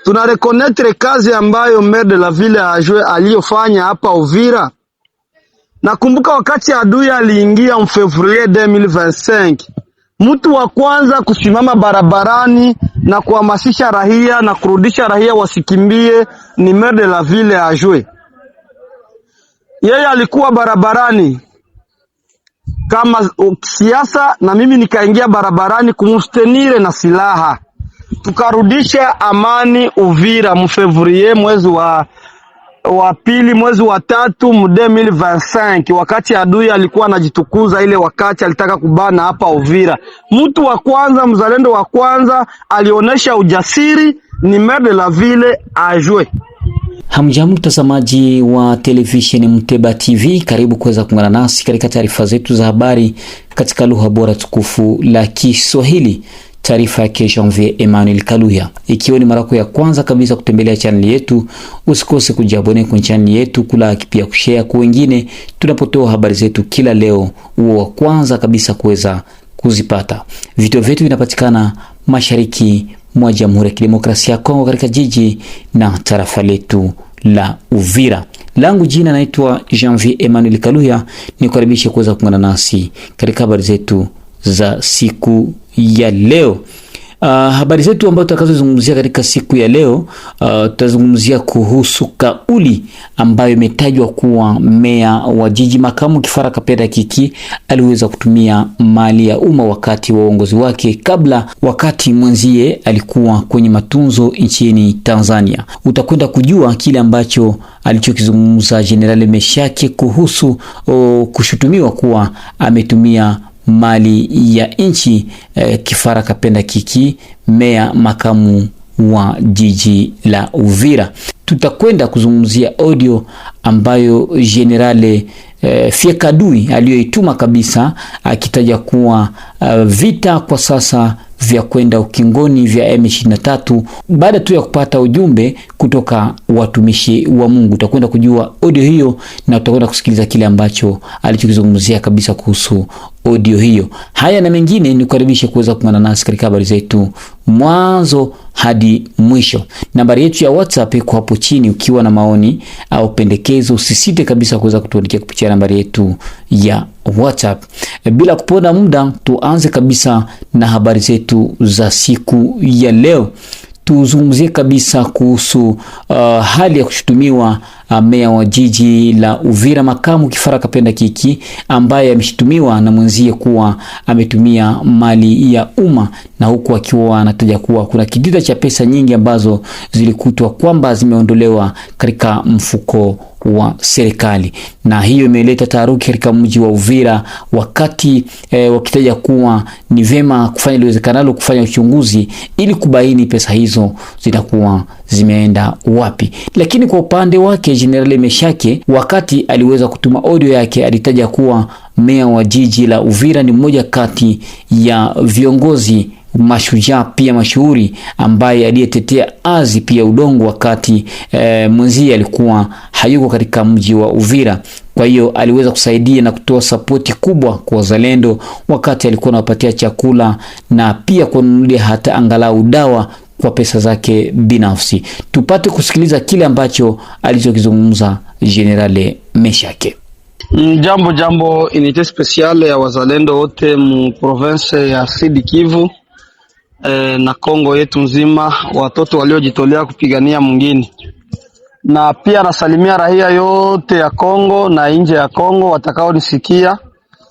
Tuna reconnaître kazi ambayo maire de la ville aliyofanya hapa Uvira. Nakumbuka wakati adui aliingia mfevrier 2025, mtu wa kwanza kusimama barabarani na kuhamasisha raia na kurudisha raia wasikimbie ni maire de la ville Ajwe. Yeye alikuwa barabarani kama siasa, na mimi nikaingia barabarani kumstenire na silaha. Tukarudisha amani Uvira mfevrier mwezi wa pili mwezi wa tatu 2025, wakati adui alikuwa anajitukuza. Ile wakati alitaka kubana hapa Uvira, mtu wa kwanza, mzalendo wa kwanza alionyesha ujasiri ni maire de la ville Ajwe. Hamjambo mtazamaji wa televisheni Muteba TV, karibu kuweza kuungana nasi katika taarifa zetu za habari katika lugha bora tukufu la Kiswahili. Taarifa yake Janvier Emmanuel Kaluya. Ikiwa ni mara ya kwanza kabisa kutembelea channel yetu, usikose kujabone kwenye channel yetu, kulike pia kushare kwa wengine tunapotoa habari zetu kila leo, uwe wa kwanza kabisa kuweza kuzipata. Video vyetu vinapatikana mashariki mwa Jamhuri ya Kidemokrasia ya Kongo katika jiji na tarafa letu la Uvira. Langu jina naitwa Janvier Emmanuel Kaluya, nikukaribisha kuweza kuungana nasi katika habari zetu za siku ya leo. Habari zetu ambazo tutakazozungumzia katika siku ya leo, tutazungumzia kuhusu kauli ambayo imetajwa kuwa meya wa jiji makamu Kifara Kapenda Kiki aliweza kutumia mali ya umma wakati wa uongozi wake, wakati mwenzie alikuwa kwenye matunzo nchini Tanzania. Utakwenda kujua kile ambacho alichokizungumza General Meshake kuhusu kushutumiwa kuwa ametumia mali ya nchi Kifara Kapenda Kiki, meya makamu wa jiji la Uvira. Tutakwenda kuzungumzia audio ambayo Generale Fiekadui aliyoituma kabisa, akitaja kuwa vita kwa sasa vya kwenda ukingoni vya M23 baada tu ya kupata ujumbe kutoka watumishi wa Mungu. Utakwenda kujua audio hiyo na utakwenda kusikiliza kile ambacho alichokizungumzia kabisa kuhusu audio hiyo. Haya na mengine ni kukaribisha kuweza kuungana nasi katika habari zetu mwanzo hadi mwisho. Nambari yetu ya WhatsApp iko hapo chini, ukiwa na maoni au pendekezo usisite kabisa kuweza kutuandikia kupitia nambari yetu ya WhatsApp. Bila kuponda muda, tuanze kabisa na habari zetu za siku ya leo. Tuzungumzie kabisa kuhusu hali ya kushutumiwa meya wa jiji la Uvira makamu Kifara Kapenda Kiki, ambaye ameshutumiwa na mwenzie kuwa ametumia mali ya umma, na huku akiwa anataja kuwa kuna kidida cha pesa nyingi ambazo zilikutwa kwamba zimeondolewa katika mfuko wa serikali, na hiyo imeleta taharuki katika mji wa Uvira, wakati wakitaja kuwa ni vema kufanya liwezekanalo kufanya uchunguzi ili kubaini pesa hizo zitakuwa zimeenda wapi. Lakini kwa upande wake General Meshake, wakati aliweza kutuma audio yake, alitaja kuwa meya wa jiji la Uvira ni mmoja kati ya viongozi mashujaa pia mashuhuri ambaye aliyetetea ardhi pia udongo wakati mwenzie alikuwa hayuko katika mji wa Uvira. Kwa hiyo aliweza kusaidia na kutoa sapoti kubwa kwa wazalendo wakati alikuwa anawapatia chakula na pia kununulia hata angalau dawa kwa pesa zake binafsi. Tupate kusikiliza kile ambacho alichokizungumza General Meshake. Jambo unité spéciale ya wazalendo wote mu province ya Sud Kivu na Kongo yetu nzima, watoto waliojitolea kupigania mwingine, na pia nasalimia raia yote ya Kongo na nje ya Kongo watakao nisikia.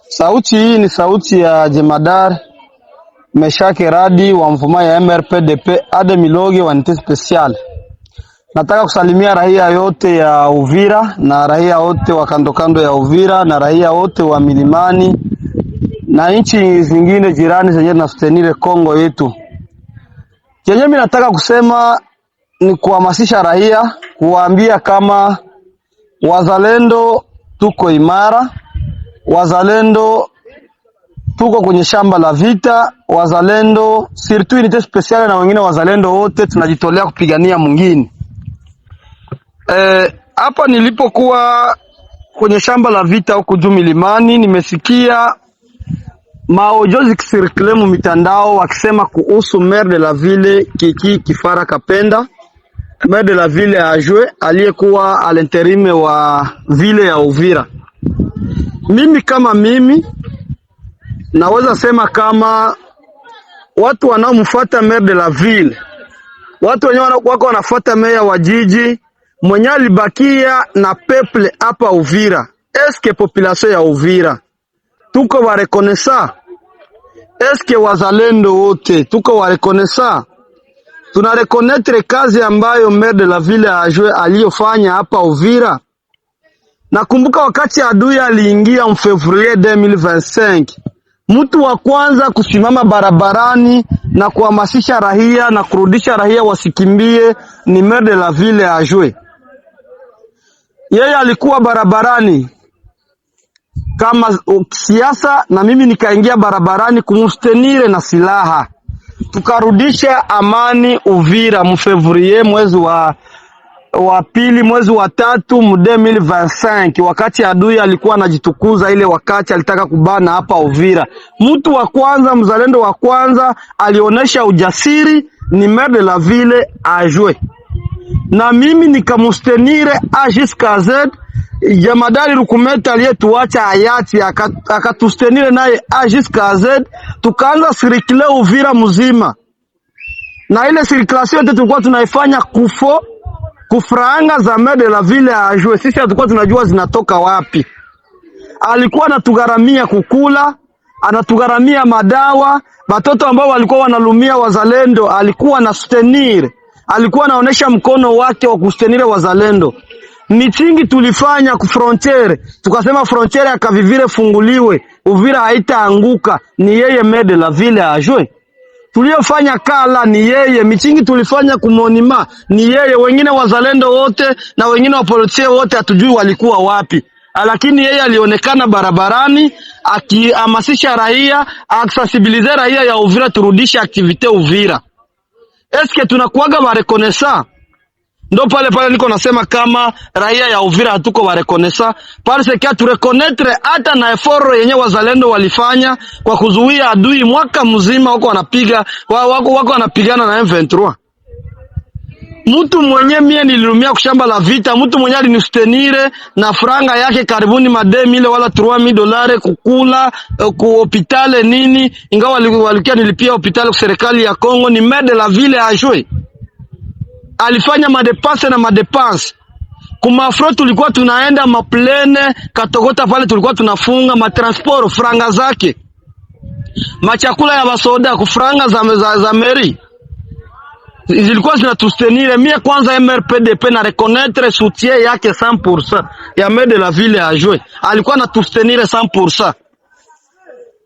Sauti hii ni sauti ya Jemadar Meshake Radi wa mvuma ya MRPDP Ade Miloge wa unité spéciale. Nataka kusalimia raia yote ya Uvira na raia wote wa kando ya Uvira na raia wote wa milimani na nchi zingine jirani zenye na sutenire Kongo yetu. Chenye mimi nataka kusema ni kuhamasisha raia, kuwaambia kama wazalendo tuko imara, wazalendo tuko kwenye shamba la vita, wazalendo surtout unité spéciale na wengine wazalendo wote tunajitolea kupigania mwingine. Hapa nilipokuwa kwenye shamba la vita huko juu milimani, nimesikia maojozi kisirikile mu mitandao wakisema kuhusu maire de la ville Kiki Kifara Kapenda, maire de la ville Ajwe aliyekuwa alinterime wa ville ya Uvira. Mimi kama mimi naweza sema kama watu wanaomfuata maire de la ville, watu wenyewe wako wanafuata meya wa jiji mwenye alibakia na peuple hapa Uvira. Eske population ya Uvira tuko wa reconnaissant? Eske wazalendo wote tuko wa reconnaissant? Tuna reconnaître kazi ambayo maire de la ville Ajwe aliyofanya hapa Uvira? Nakumbuka wakati adui aliingia mfevrier 2025, mtu wa kwanza kusimama barabarani na kuhamasisha raia na kurudisha raia wasikimbie ni maire de la ville Ajwe. Yeye alikuwa barabarani kama siasa, na mimi nikaingia barabarani kumstenire na silaha, tukarudisha amani Uvira mfevrier mwezi wa pili mwezi wa tatu mu 2025, wakati adui alikuwa anajitukuza. Ile wakati alitaka kubana hapa Uvira, mtu wa kwanza, mzalendo wa kwanza alionyesha ujasiri ni maire de la ville Ajwe, na mimi nikamustenire jusqu'à Z. Jamadari Rukumeta aliyetuacha hayati akatustenire naye jusqu'à Z, tukaanza sirikile Uvira mzima, na ile sirkulation yote tulikuwa tunaifanya kufranga za maire de la ville Ajwe. Sisi hatukuwa tunajua zinatoka wapi. Alikuwa anatugharamia kukula, anatugharamia madawa, watoto ambao walikuwa wanalumia wazalendo alikuwa na sustenir, alikuwa anaonesha mkono wake wa kustenire wazalendo. Mitingi tulifanya ku frontiere, tukasema frontiere ya Kavivire funguliwe, Uvira haitaanguka, ni yeye maire de la ville Ajwe. Tuliofanya kala ni yeye, mitingi tulifanya kumonima ni yeye, wengine wazalendo wote na wengine wapolisia wote hatujui walikuwa wapi. Lakini yeye alionekana barabarani akihamasisha raia, aksensibilize raia ya Uvira turudishe activite Uvira. Eske tunakuaga ba reconnaissant? Ndo pale niko nasema kama raia ya Uvira hatuko ba reconnaissant, parce que tu reconnaître hata na effort yenye wazalendo walifanya kwa kuzuia adui mwaka mzima wako wanapigana na M23. Mtu mwenye mie nilirumia kushamba la vita, mtu mwenye alinistenire na franga yake karibuni $2,000 wala $3,000 kukula ku hospitali nini, ingawa walikia nilipia hospitali kwa serikali ya Kongo, ni maire de la ville Ajwe. Alifanya madepense. Kumafro tulikuwa tunaenda maplene Katogota pale tulikuwa tunafunga matransport, franga zake. Machakula ya basoda kufranga za meri zilikuwa zinatustenire. Mie kwanza MRPDP na reconnaître soutien yake 100% ya maire de la ville Ajwe. Alikuwa na tustenire 100%.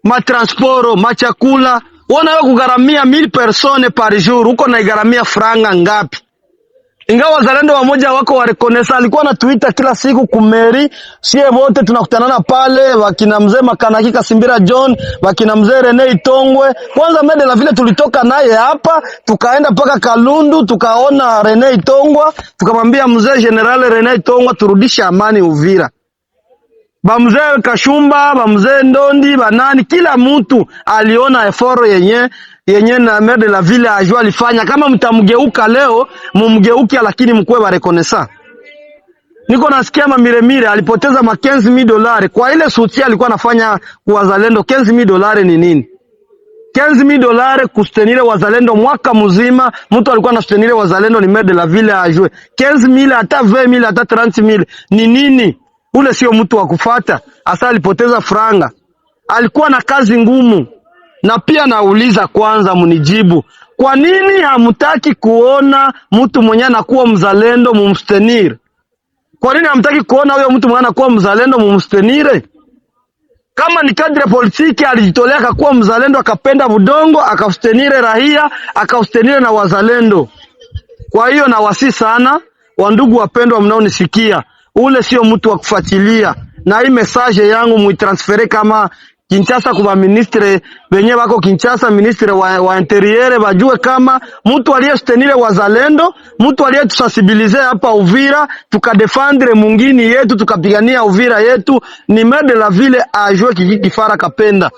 Matransport, machakula, wanawe kugharamia 1000 personnes par jour, uko na igaramia franga ngapi? Ingawa wazalendo wamoja wako wa reconnaissance, alikuwa na Twitter kila siku kumeri, sie wote tunakutanana pale, wakina mzee Makanaki Kasimbira John, wakina mzee Rene Itongwe. Kwanza maire de la ville tulitoka naye hapa, tukaenda paka Kalundu, tukaona Rene Itongwa, tukamwambia mzee General Rene Itongwa turudishe amani Uvira. Ba mzee Kashumba, ba mzee Ndondi, banani, kila mtu aliona effort yenye na maire de la ville Ajwe alifanya. Kama mtamgeuka leo, mumgeuke, lakini mkwe ba reconnaissant. Niko nasikia Mamiremire alipoteza $15,000 kwa ile soutien alikuwa anafanya kwa wazalendo. $15,000 ni nini? $15,000 kustenire wazalendo mwaka mzima, mtu alikuwa anastenire wazalendo ni maire de la ville Ajwe. 15,000 hata 20,000 hata 30,000 ni nini? Ule sio mtu wa kufuata. Asa alipoteza franga. Alikuwa na kazi ngumu. Na pia nauliza kwanza munijibu, kwa nini hamtaki kuona mtu mwenye anakuwa mzalendo mumstenire? Kwa nini hamtaki kuona huyo mtu mwenye anakuwa mzalendo mumstenire? Kama ni kadri politiki alijitolea akakuwa mzalendo, akapenda budongo, akastenire raia, akastenire na wazalendo. Kwa hiyo na wasi sana wandugu wapendwa mnaonisikia, ule sio mtu wa kufuatilia. Na hii message yangu muitransfere kama Kinshasa kwa ministre wenye wako Kinshasa, ministre wa interieur, wajue kama mtu aliyestenire wazalendo, mtu aliyetusensibilize hapa Uvira, tukadefendre mungini yetu, tukapigania Uvira yetu, ni maire de la ville Ajwe Kiki Kifara Kapenda.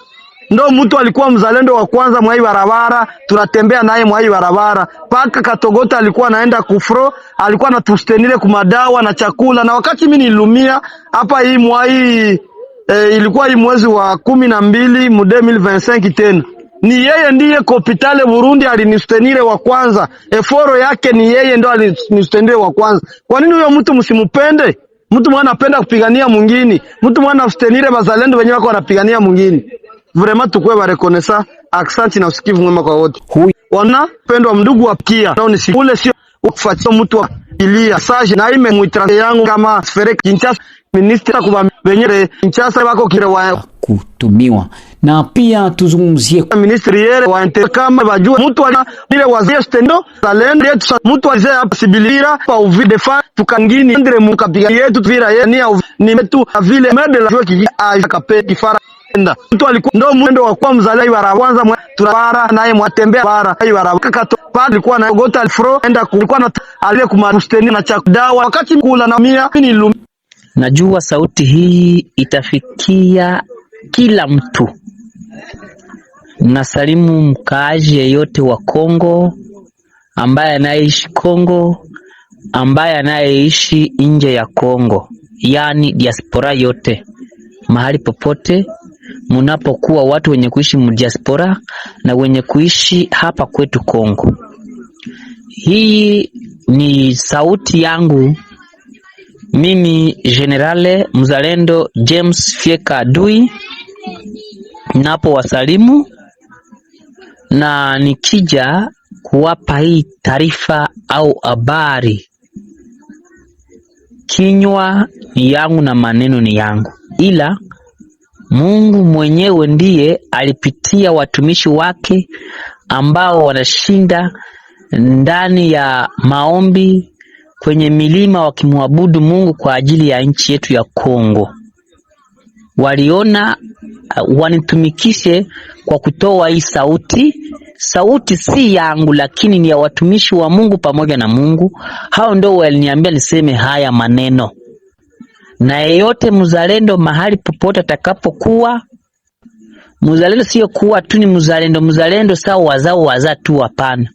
ndo mtu alikuwa mzalendo wa kwanza mwa hii barabara, tunatembea naye mwa hii barabara paka Katogota. Alikuwa anaenda kufro, alikuwa anatustenile kumadawa na chakula, na wakati mimi nilumia hapa hii mwa hii ilikuwa hii mwezi wa 12 mu 2025 tena ni yeye ndiye kopitale Burundi alinistenile wa kwanza. Eforo yake ni yeye ndo alinistenile wa kwanza. Kwa nini huyo mtu msimupende? Mtu mwana anapenda kupigania mwingine, mtu mwana astenile bazalendo wenyewe wako wanapigania mwingine. Vraiment tukue ba reconnaissant, accent na usikivu mwema kwa wote. Wanapendwa mndugu wa kia. Nao nisikule sio kufuatia mtu wa ilia. Sage na ime muitrande yangu kama sfere Kinshasa ministra kuba benyere Kinshasa wako kirewa kutumiwa. Na pia tuzungumzie ministri yere wa kama bajua mtu ile wazee stendo talent yetu mtu wazee possibilira pa uvide fa tukangini ndre mukapiga yetu vira yeye ni metu vile mede la joki akape kifara enda mtu alikuwa ndo mwendo wa kwa mzalai wa kwanza tunabara naye mwatembea bara wa kakato alikuwa na gota alfro enda kulikuwa na aliye kumasteni na chakdawa wakati kula na mia ni najua sauti hii itafikia kila mtu. Nasalimu mkaaji yeyote wa Kongo, ambaye anaishi Kongo, ambaye anayeishi nje ya Kongo, yani diaspora yote. Mahali popote munapokuwa watu wenye kuishi mdiaspora na wenye kuishi hapa kwetu Kongo. Hii ni sauti yangu mimi Generale Mzalendo James Fieka Adui, napo wasalimu na nikija kuwapa hii taarifa au habari. Kinywa ni yangu na maneno ni yangu, ila Mungu mwenyewe ndiye alipitia watumishi wake ambao wanashinda ndani ya maombi kwenye milima wakimwabudu Mungu kwa ajili ya nchi yetu ya Kongo. Waliona wanitumikishe kwa kutoa hii sauti. Sauti si yangu, lakini ni ya watumishi wa Mungu pamoja na Mungu. Hao ndio waliniambia niseme haya maneno. Na yeyote mzalendo mahali popote atakapokuwa, mzalendo sio kuwa tu ni mzalendo, mzalendo sawa wazao tu, hapana.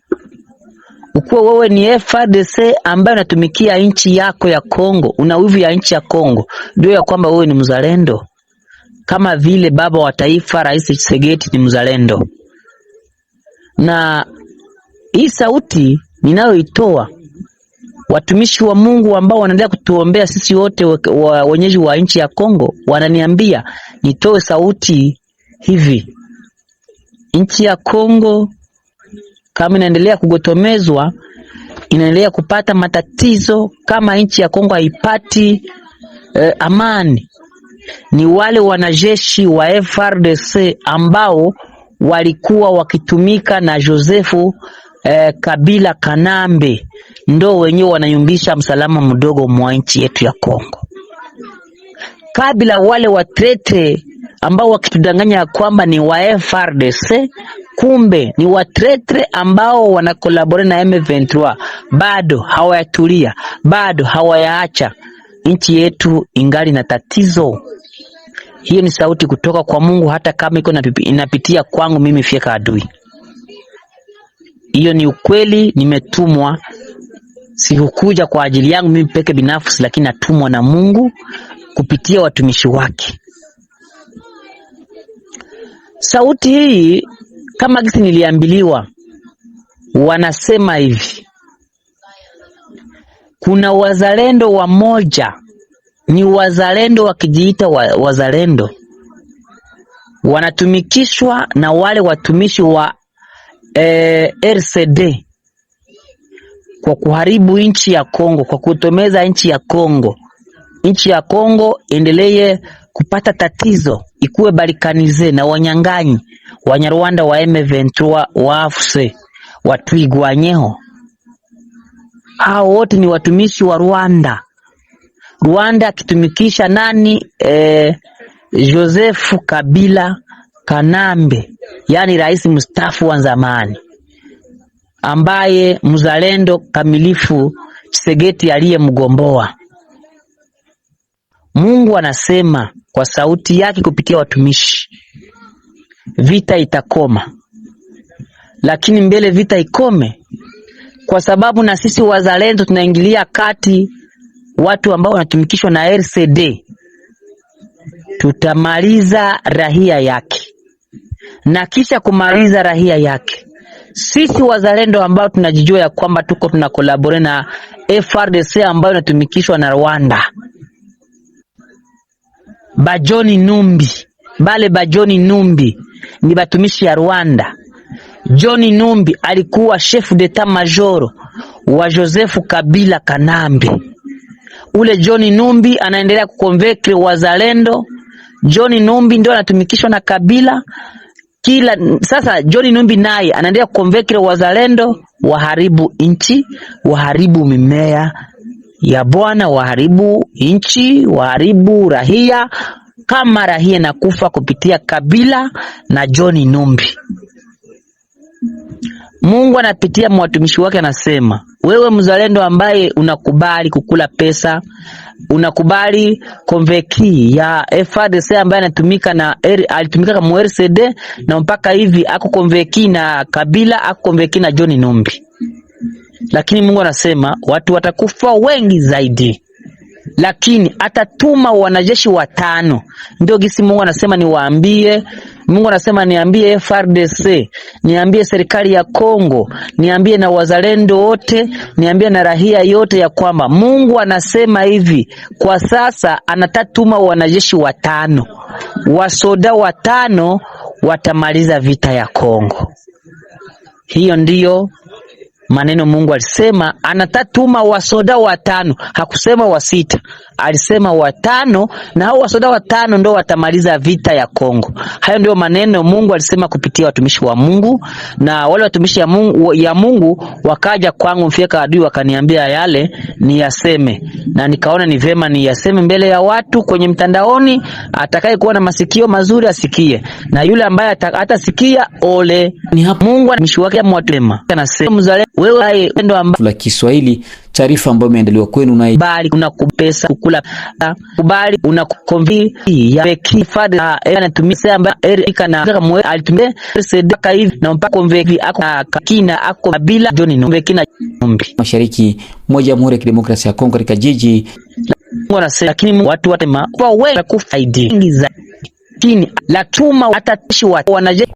Ukuwa wewe ni FARDC ambaye unatumikia nchi yako ya Kongo, una wivu ya nchi ya Kongo, ndio ya kwamba wewe ni mzalendo. Kama vile baba wa taifa Rais Tshisekedi ni mzalendo. Na hii sauti ninayoitoa, watumishi wa Mungu ambao wanaendelea kutuombea sisi wote wenyeji wa nchi ya Kongo, wananiambia nitoe sauti hivi. Nchi ya Kongo kama inaendelea kugotomezwa, inaendelea kupata matatizo, kama nchi ya Kongo haipati amani, ni wale wanajeshi wa FARDC ambao walikuwa wakitumika na Josefu Kabila Kanambe, ndo wenyewe wanayumbisha msalama mdogo mwa nchi yetu ya Kongo. Kabila wale watrete ambao wakitudanganya kwamba ni wa FARDC, kumbe ni watretre ambao wanakolabore na M23, bado hawayatulia, bado hawayaacha. Nchi yetu ingali na tatizo. Hiyo ni sauti kutoka kwa Mungu, hata kama iko inapitia kwangu mimi Fieka Adui. Hiyo ni ukweli, nimetumwa. Sikukuja kwa ajili yangu mimi peke binafsi, lakini natumwa na Mungu kupitia watumishi wake. Sauti hii kama gisi niliambiliwa, wanasema hivi: kuna wazalendo wa moja, ni wazalendo wakijiita wazalendo, wanatumikishwa na wale watumishi wa RCD kwa kuharibu nchi ya Kongo, kwa kutomeza nchi ya Kongo. Nchi ya Kongo endelee kupata tatizo, ikuwe balikanize na wanyang'anyi Wanyarwanda wa M23 wa AFC watwigwanyeho. Hao wote ni watumishi wa Rwanda. Rwanda akitumikisha nani? Joseph Kabila Kanambe, yani rais mstaafu wa zamani, ambaye mzalendo kamilifu Tshisekedi aliyemgomboa. Mungu anasema kwa sauti yake kupitia watumishi, vita itakoma. Lakini mbele vita ikome, kwa sababu na sisi wazalendo tunaingilia kati watu ambao wanatumikishwa na RCD, tutamaliza rahia yake. Na kisha kumaliza rahia yake, sisi wazalendo ambao tunajijua ya kwamba tuko tunakolabore na FRDC ambayo inatumikishwa na Rwanda, Bajoni Numbi, Bajoni Numbi ni batumishi ya Rwanda. John Numbi alikuwa chef d'etat major wa Joseph Kabila Kanambe. Ule John Numbi anaendelea kukonvekre wazalendo. John Numbi ndio anatumikishwa na Kabila. Sasa John Numbi naye anaendelea kukonvekre wazalendo, waharibu inchi, waharibu mimea ya Bwana, waharibu inchi, waharibu rahia, kama rahia na kufa kupitia Kabila na John Numbi. Mungu anapitia mwatumishi wake, anasema, wewe mzalendo ambaye unakubali kukula pesa, unakubali konveki ya FARDC ambaye anatumika na alitumika kama RCD na mpaka hivi ako konveki na Kabila, ako konveki na John Numbi. Lakini Mungu anasema watu watakufa wengi zaidi, lakini atatuma wanajeshi 5. Ndio gisi Mungu anasema niwaambie. Mungu anasema niambie FARDC, niambie serikali ya Kongo, niambie na wazalendo wote, niambie na rahia yote ya kwamba Mungu anasema hivi, kwa sasa anatatuma wanajeshi 5. Wasoda 5 watamaliza vita ya Kongo. Hiyo ndiyo maneno Mungu alisema, anatatuma wasoda 5, hakusema 6, alisema 5, na hao wasoda 5 ndio watamaliza vita ya Kongo. Hayo ndio maneno Mungu alisema kupitia watumishi wa Mungu, na wale watumishi ya Mungu wakaja kwangu mfika adui wakaniambia yale ni yaseme, na nikaona ni vema ni yaseme mbele ya watu kwenye mtandaoni. Atakaye kuwa na masikio mazuri asikie, na yule ambaye atasikia ole. Ni hapo Mungu watumishi wake amwatema, anasema wewe ndo la Kiswahili, taarifa ambayo imeandaliwa kwenu na bali unakupesa kukula, kubali unakonvi ya peki fada anatumia amba erika na kama alitumia sedaka hivi na mpaka konvevi akina ako bila John Numbi na Numbi mashariki mwa Jamhuri ya Kidemokrasia ya Kongo katika jiji wanasema, lakini watu watema kwa wewe kufaidi za kini la tuma atatishi wanaje.